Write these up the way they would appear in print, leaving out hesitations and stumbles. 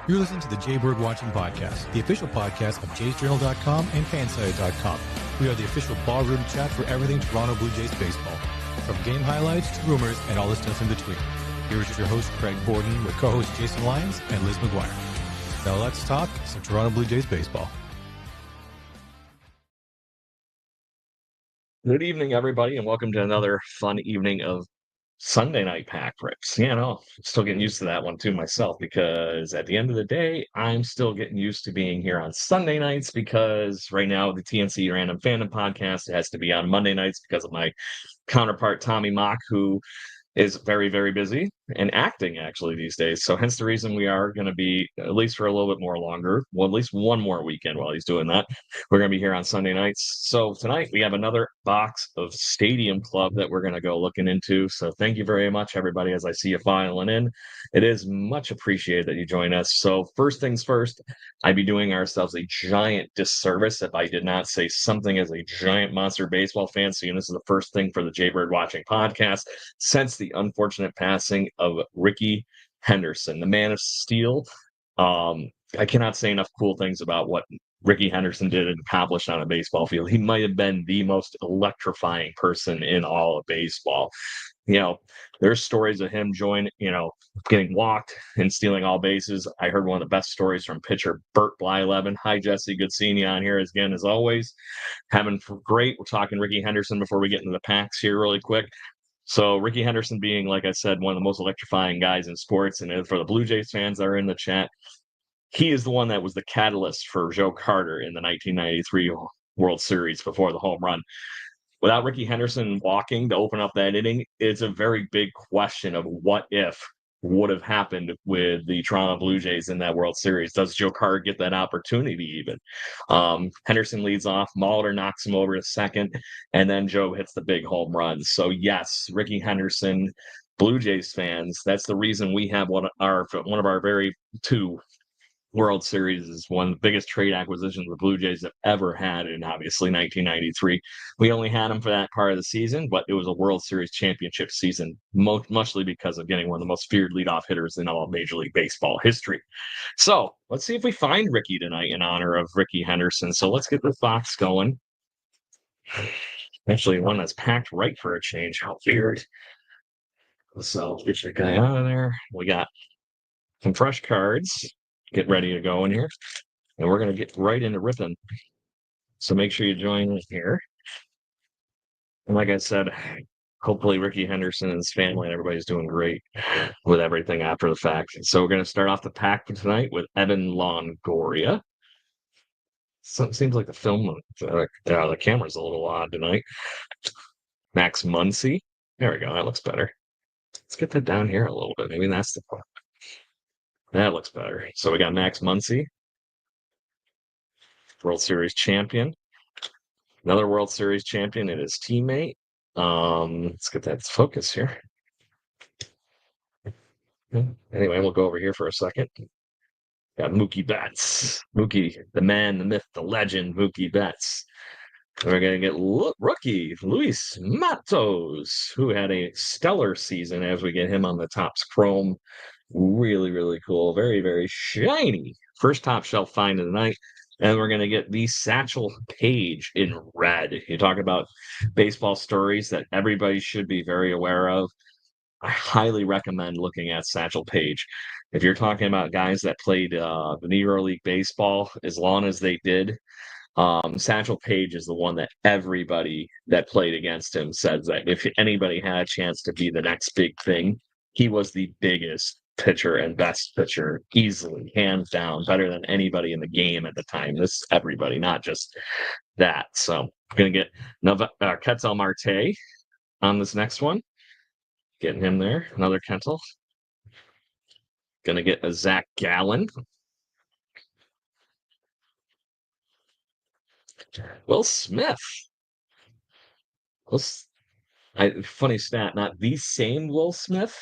You're listening to the Jaybird Watching Podcast, the official podcast of jaysjournal.com and fansite.com. We are the official ballroom chat for everything Toronto Blue Jays baseball, from game highlights to rumors and all the stuff in between. Here's your host, Craig Borden, with co-hosts Jason Lyons and Liz McGuire. Now let's talk some Toronto Blue Jays baseball. Good evening, everybody, and welcome to another fun evening of Sunday night pack rips. Yeah, no, I'm still getting used to that one too myself, because at the end of the day, I'm still getting used to being here on Sunday nights, because right now the TNC Random Fandom podcast has to be on Monday nights because of my counterpart Tommy Mock, who is very, very busy and acting actually these days. So hence the reason we are going to be, at least for a little bit more longer, well, at least one more weekend while he's doing that. We're going to be here on Sunday nights. So tonight we have another box of Stadium Club that we're going to go looking into. So thank you very much, everybody, as I see you filing in. It is much appreciated that you join us. So first things first, I'd be doing ourselves a giant disservice if I did not say something as a giant monster baseball fan. So this is the first thing for the Jaybird Watching podcast since the unfortunate passing of Rickey Henderson, the man of steel. I cannot say enough cool things about what Rickey Henderson did and accomplished on a baseball field. He might have been the most electrifying person in all of baseball. You know, there's stories of him getting walked and stealing all bases. I heard one of the best stories from pitcher Bert Blyleven. Hi, Jesse. Good seeing you on here again, as always. Having great. We're talking Rickey Henderson before we get into the packs here really quick. So Rickey Henderson being, like I said, one of the most electrifying guys in sports. And for the Blue Jays fans that are in the chat, he is the one that was the catalyst for Joe Carter in the 1993 World Series before the home run. Without Rickey Henderson walking to open up that inning, it's a very big question of what if would have happened with the Toronto Blue Jays in that World Series. Does Joe Carter get that opportunity even? Henderson leads off, Molitor knocks him over to second, and then Joe hits the big home run. So yes, Rickey Henderson, Blue Jays fans, that's the reason we have one of our very two World Series is one of the biggest trade acquisitions the Blue Jays have ever had, in obviously 1993. We only had him for that part of the season, but it was a World Series championship season, mostly because of getting one of the most feared leadoff hitters in all Major League Baseball history. So let's see if we find Rickey tonight in honor of Rickey Henderson. So let's get this box going. Actually, one that's packed right for a change. How weird. So get your guy out of there. We got some fresh cards. Get ready to go in here. And we're going to get right into ripping. So make sure you join us here. And like I said, hopefully Rickey Henderson and his family and everybody's doing great with everything after the fact. So we're going to start off the pack for tonight with Evan Longoria. So it seems like the camera's a little odd tonight. Max Muncy. There we go. That looks better. Let's get that down here a little bit. Maybe that's the point. That looks better. So we got Max Muncy, World Series champion. Another World Series champion and his teammate. Let's get that focus here. Anyway, we'll go over here for a second. Got Mookie Betts. Mookie, the man, the myth, the legend, Mookie Betts. We're going to get rookie Luis Matos, who had a stellar season as we get him on the Topps Chrome. Really, really cool. Very, very shiny. First top shelf find of the night. And we're going to get the Satchel Paige in red. You talk about baseball stories that everybody should be very aware of. I highly recommend looking at Satchel Paige. If you're talking about guys that played the Negro League Baseball as long as they did, Satchel Paige is the one that everybody that played against him says that if anybody had a chance to be the next big thing, he was the biggest pitcher and best pitcher, easily, hands down, better than anybody in the game at the time. This everybody, not just that. So I'm going to get Ketel Marte on this next one. Getting him there. Another Ketel. Going to get a Zach Gallen. Will Smith. Funny stat, not the same Will Smith,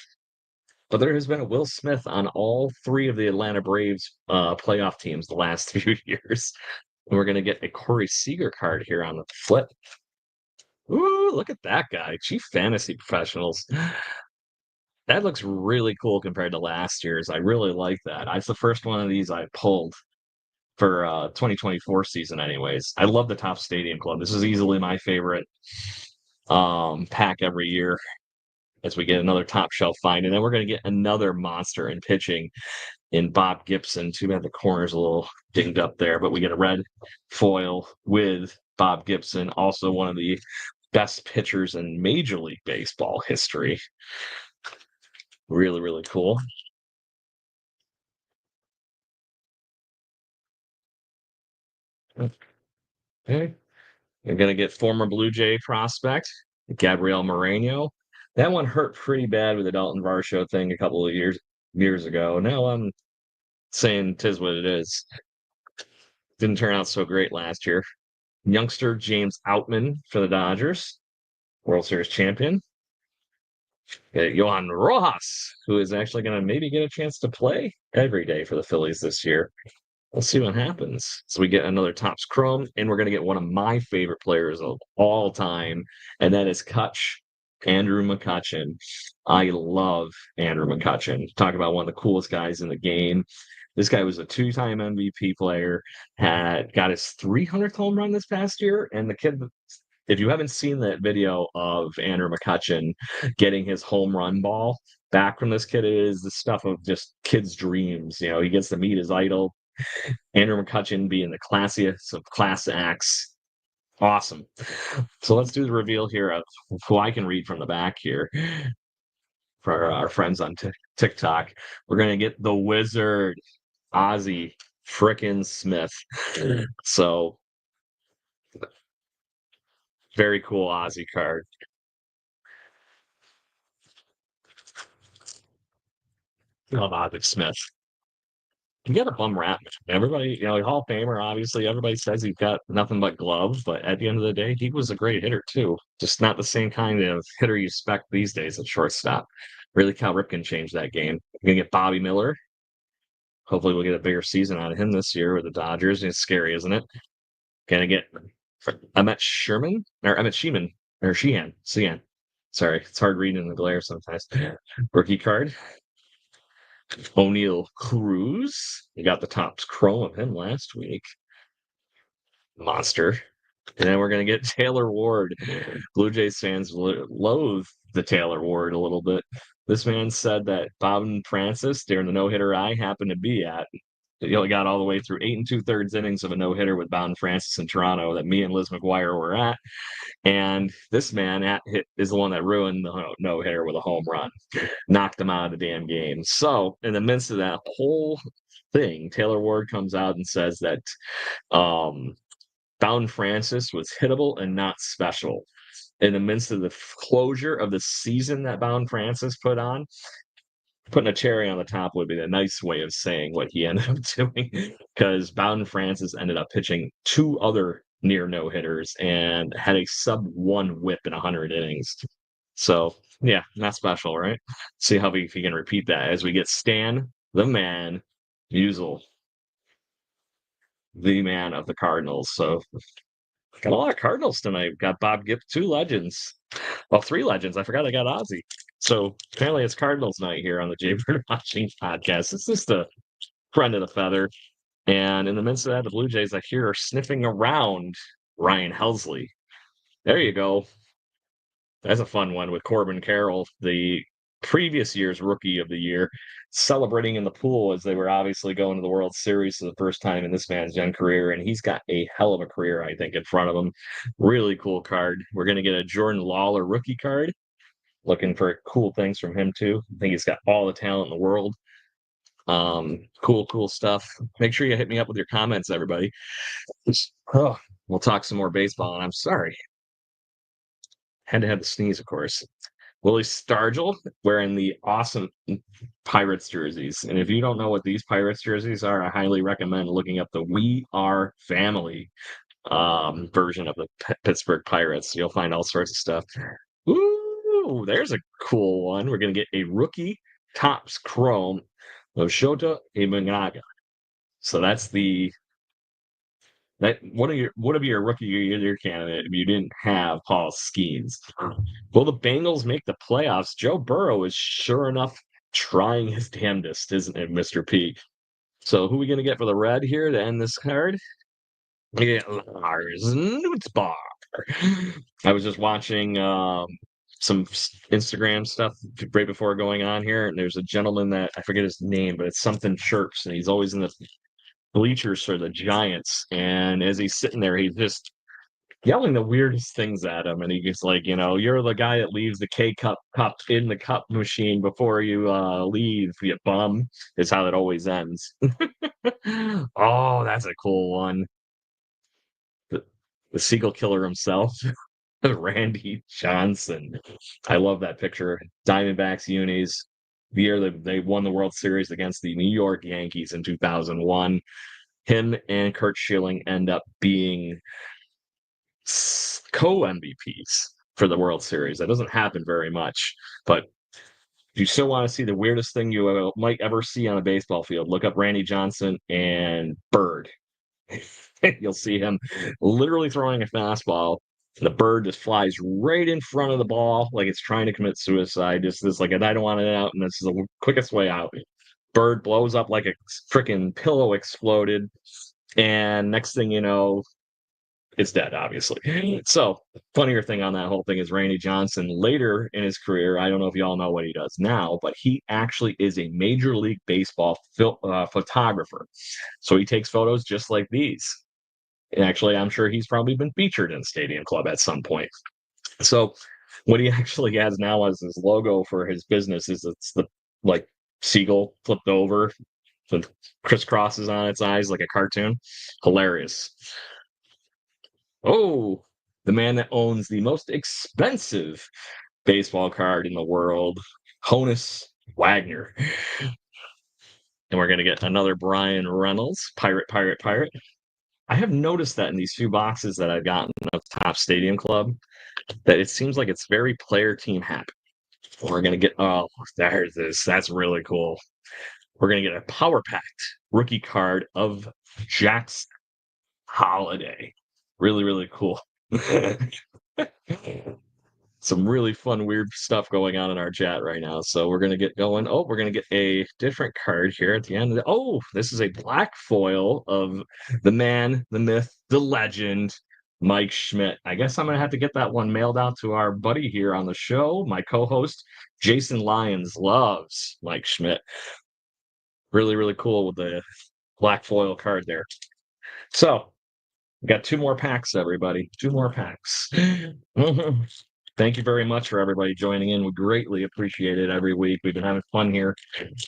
but there has been a Will Smith on all three of the Atlanta Braves playoff teams the last few years. And we're going to get a Corey Seager card here on the flip. Ooh, look at that guy. Chief Fantasy Professionals. That looks really cool compared to last year's. I really like that. It's the first one of these I pulled for 2024 season anyways. I love the Top Stadium Club. This is easily my favorite pack every year as we get another top shelf find. And then we're going to get another monster in pitching in Bob Gibson. Too bad the corner's a little dinged up there, but we get a red foil with Bob Gibson, also one of the best pitchers in Major League Baseball history. Really, really cool. Okay. You're going to get former Blue Jay prospect, Gabriel Moreno. That one hurt pretty bad with the Dalton Varsho thing a couple of years ago. Now I'm saying tis what it is. Didn't turn out so great last year. Youngster James Outman for the Dodgers, World Series champion. Johan Rojas, who is actually going to maybe get a chance to play every day for the Phillies this year. We'll see what happens. So we get another Topps Chrome, and we're going to get one of my favorite players of all time, and that is Andrew McCutchen. I love Andrew McCutchen. Talk about one of the coolest guys in the game. This guy was a two-time MVP player, had got his 300th home run this past year, and the kid, if you haven't seen that video of Andrew McCutchen getting his home run ball back from this kid, it is the stuff of just kids' dreams. You know, he gets to meet his idol, Andrew McCutchen being the classiest of class acts. Awesome. So let's do the reveal here of who I can read from the back here for our friends on TikTok. We're going to get the Wizard, Ozzie frickin' Smith. So very cool Ozzie card. Love Ozzie Smith. You got a bum rap. Everybody, Hall of Famer, obviously, everybody says he's got nothing but gloves, but at the end of the day, he was a great hitter too. Just not the same kind of hitter you expect these days at shortstop. Really, Cal Ripken changed that game. We're going to get Bobby Miller. Hopefully, we'll get a bigger season out of him this year with the Dodgers. It's scary, isn't it? Going to get Emmett Sheehan. Sorry, it's hard reading in the glare sometimes. Rookie card. O'Neill Cruz. You got the Topps Chrome of him last week. Monster. And then we're going to get Taylor Ward. Blue Jays fans loathe the Taylor Ward a little bit. This man said that Bowden Francis, during the no-hitter I happened to be at, he only got all the way through 8 2/3 innings of a no-hitter with Bowden Francis in Toronto that me and Liz McGuire were at. And this man is the one that ruined the no-hitter with a home run, knocked him out of the damn game. So in the midst of that whole thing, Taylor Ward comes out and says that Bowden Francis was hittable and not special. In the midst of the closure of the season that Bowden Francis put on, putting a cherry on the top would be a nice way of saying what he ended up doing, because Bowden Francis ended up pitching 2 other near no hitters and had a sub-1 whip in 100 innings. So yeah, not special, right? See how if he can repeat that as we get Stan the Man Musial, the man of the Cardinals. So got a lot of Cardinals tonight. Got Bob Gibb, 2 legends. Well, 3 legends. I forgot I got Ozzie. So apparently it's Cardinals night here on the Jay Bird Watching podcast. It's just a friend of the feather. And in the midst of that, the Blue Jays, I hear, are sniffing around Ryan Helsley. There you go. That's a fun one with Corbin Carroll, the previous year's Rookie of the Year, celebrating in the pool as they were obviously going to the World Series for the first time in this man's young career. And he's got a hell of a career, I think, in front of him. Really cool card. We're going to get a Jordan Lawler rookie card. Looking for cool things from him, too. I think he's got all the talent in the world. Cool stuff. Make sure you hit me up with your comments, everybody. We'll talk some more baseball, and I'm sorry. Had to have the sneeze, of course. Willie Stargell wearing the awesome Pirates jerseys. And if you don't know what these Pirates jerseys are, I highly recommend looking up the We Are Family version of the Pittsburgh Pirates. You'll find all sorts of stuff. Ooh, there's a cool one. We're going to get a rookie Topps Chrome of Shota Imanaga. So that's the That would be your rookie year candidate if you didn't have Paul Skeens. Will the Bengals make the playoffs? Joe Burrow is sure enough trying his damnedest, isn't it, Mr. P? So who are we gonna get for the red here to end this card? Yeah, Lars Nutzbar. I was just watching some Instagram stuff right before going on here, and there's a gentleman that I forget his name, but it's something Church, and he's always in the bleachers for the Giants. And as he's sitting there, he's just yelling the weirdest things at him. And he's like, you're the guy that leaves the cup in the cup machine before you leave, you bum, is how it always ends. Oh, that's a cool one. The Seagull Killer himself, Randy Johnson. I love that picture. Diamondbacks unis, the year that they won the World Series against the New York Yankees in 2001. Him and Kurt Schilling end up being co-MVPs for the World Series. That doesn't happen very much, but if you still want to see the weirdest thing you might ever see on a baseball field, look up Randy Johnson and Bird. You'll see him literally throwing a fastball. The bird just flies right in front of the ball, like it's trying to commit suicide. Just this, like, I don't want it out, and this is the quickest way out. Bird blows up like a freaking pillow exploded, and next thing you know, it's dead, obviously. So, funnier thing on that whole thing is Randy Johnson later in his career. I don't know if you all know what he does now, but he actually is a Major League Baseball photographer. So he takes photos just like these. And actually, I'm sure he's probably been featured in Stadium Club at some point. So what he actually has now as his logo for his business is it's the like seagull flipped over with crisscrosses on its eyes like a cartoon. Hilarious. Oh, the man that owns the most expensive baseball card in the world, Honus Wagner. And we're going to get another Brian Reynolds, Pirate, Pirate, Pirate. I have noticed that in these few boxes that I've gotten of Top Stadium Club, that it seems like it's very player team happy. We're going to get, oh, there's this. That's really cool. We're going to get a power packed rookie card of Jack's Holiday. Really, really cool. Some really fun, weird stuff going on in our chat right now. So we're going to get going. Oh, we're going to get a different card here at the end. Oh, this is a black foil of the man, the myth, the legend, Mike Schmidt. I guess I'm going to have to get that one mailed out to our buddy here on the show. My co-host, Jason Lyons, loves Mike Schmidt. Really, really cool with the black foil card there. So we got two more packs, everybody. Two more packs. Thank you very much for everybody joining in. We greatly appreciate it every week. We've been having fun here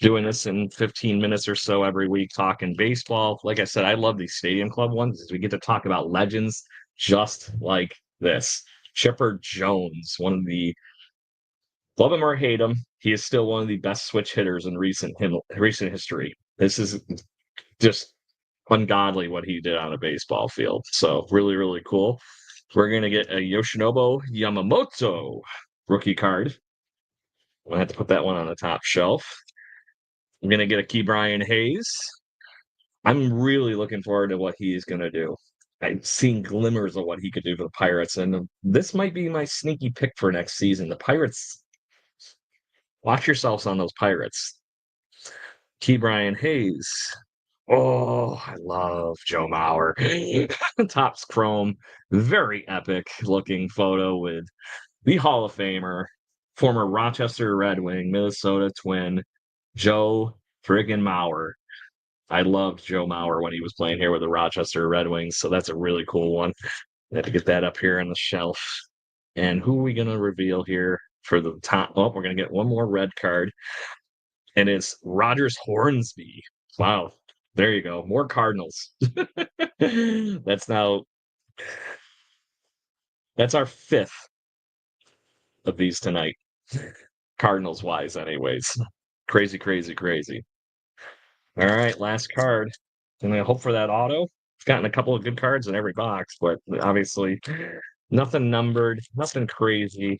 doing this in 15 minutes or so every week, talking baseball. Like I said, I love these Stadium Club ones because we get to talk about legends just like this. Chipper Jones, one of the, love him or hate him, he is still one of the best switch hitters in recent history. This is just ungodly what he did on a baseball field. So really, really cool. We're going to get a Yoshinobu Yamamoto rookie card. I'm going to have to put that one on the top shelf. I'm going to get a Key Brian Hayes. I'm really looking forward to what he is going to do. I've seen glimmers of what he could do for the Pirates, and this might be my sneaky pick for next season. The Pirates, watch yourselves on those Pirates. Key Brian Hayes. Oh, I love Joe Mauer. Topps Chrome. Very epic looking photo with the Hall of Famer, former Rochester Red Wing, Minnesota Twin, Joe friggin' Mauer. I loved Joe Mauer when he was playing here with the Rochester Red Wings, so that's a really cool one. I have to get that up here on the shelf. And who are we going to reveal here for the top? Oh, we're going to get one more red card, and it's Rogers Hornsby. Wow. There you go. More Cardinals. That's our fifth of these tonight. Cardinals wise, anyways. Crazy, crazy, crazy. All right, last card. And I hope for that auto. I've gotten a couple of good cards in every box, but obviously nothing numbered, nothing crazy.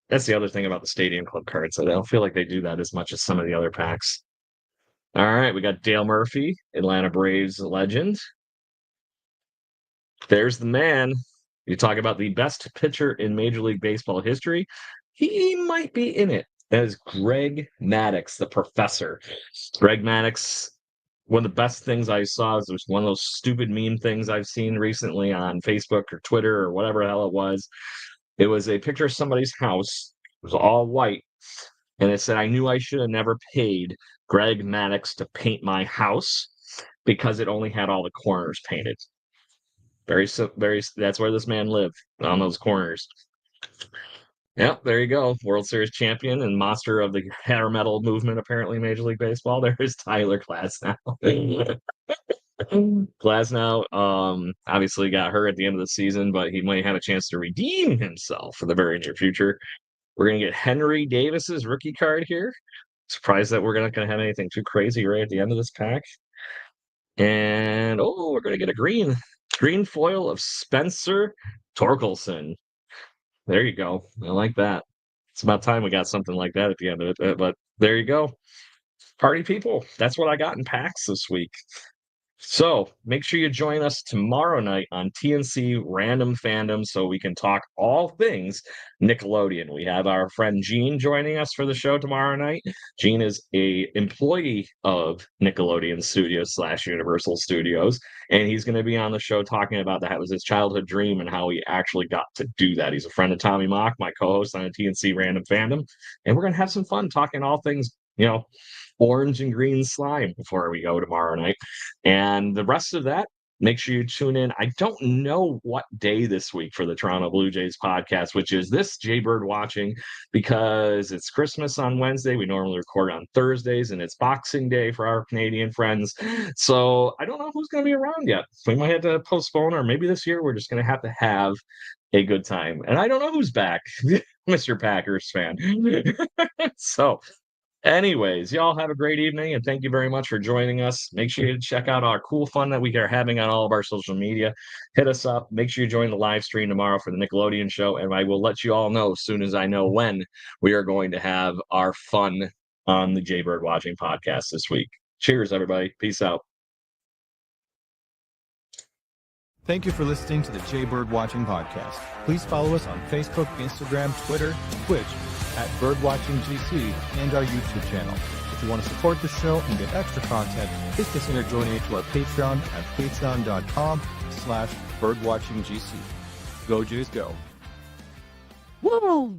That's the other thing about the Stadium Club cards. I don't feel like they do that as much as some of the other packs. All right, we got Dale Murphy, Atlanta Braves legend. There's the man. You talk about the best pitcher in Major League Baseball history. He might be in it. That is Greg Maddux, the professor. Greg Maddux, one of the best things I saw is one of those stupid meme things I've seen recently on Facebook or Twitter or whatever the hell it was. It was a picture of somebody's house. It was all white. And it said, I knew I should have never paid Greg Maddux to paint my house because it only had all the corners painted. That's where this man lived, on those corners. Yep, there you go. World Series champion and monster of the hair metal movement, apparently, Major League Baseball. There is Tyler Glasnow. Glasnow obviously got hurt at the end of the season, but he might have a chance to redeem himself for the very near future. We're going to get Henry Davis's rookie card here. Surprised that we're not going to have anything too crazy right at the end of this pack. And, we're going to get a green foil of Spencer Torkelson. There you go. I like that. It's about time we got something like that at the end of it. But there you go. Party people. That's what I got in packs this week. So make sure you join us tomorrow night on TNC Random Fandom so we can talk all things Nickelodeon. We have our friend Gene joining us for the show tomorrow night. Gene is a employee of Nickelodeon Studios / Universal Studios, and he's going to be on the show talking about that. It was his childhood dream and how he actually got to do that. He's a friend of Tommy Mock, my co-host on TNC Random Fandom, and we're going to have some fun talking all things, orange and green slime before we go tomorrow night. And the rest of that, make sure you tune in. I don't know what day this week for the Toronto Blue Jays podcast, which is this Jaybird Watching, because it's Christmas on Wednesday. We normally record on Thursdays, and it's Boxing Day for our Canadian friends. So I don't know who's going to be around yet. We might have to postpone, or maybe this year we're just going to have a good time. And I don't know who's back, Mr. Packers fan. So anyways, y'all have a great evening, and thank you very much for joining us. Make sure you check out our cool fun that we are having on all of our social media. Hit us up. Make sure you join the live stream tomorrow for the Nickelodeon show, and I will let you all know as soon as I know when we are going to have our fun on the Jaybird Watching podcast this week. Cheers, everybody. Peace out. Thank you for listening to the Jaybird Watching podcast. Please follow us on Facebook, Instagram, Twitter, Twitch, at BirdwatchingGC, and our YouTube channel. If you want to support the show and get extra content, please consider joining to our Patreon at patreon.com/birdwatchinggc. Go Jays, go. Woo!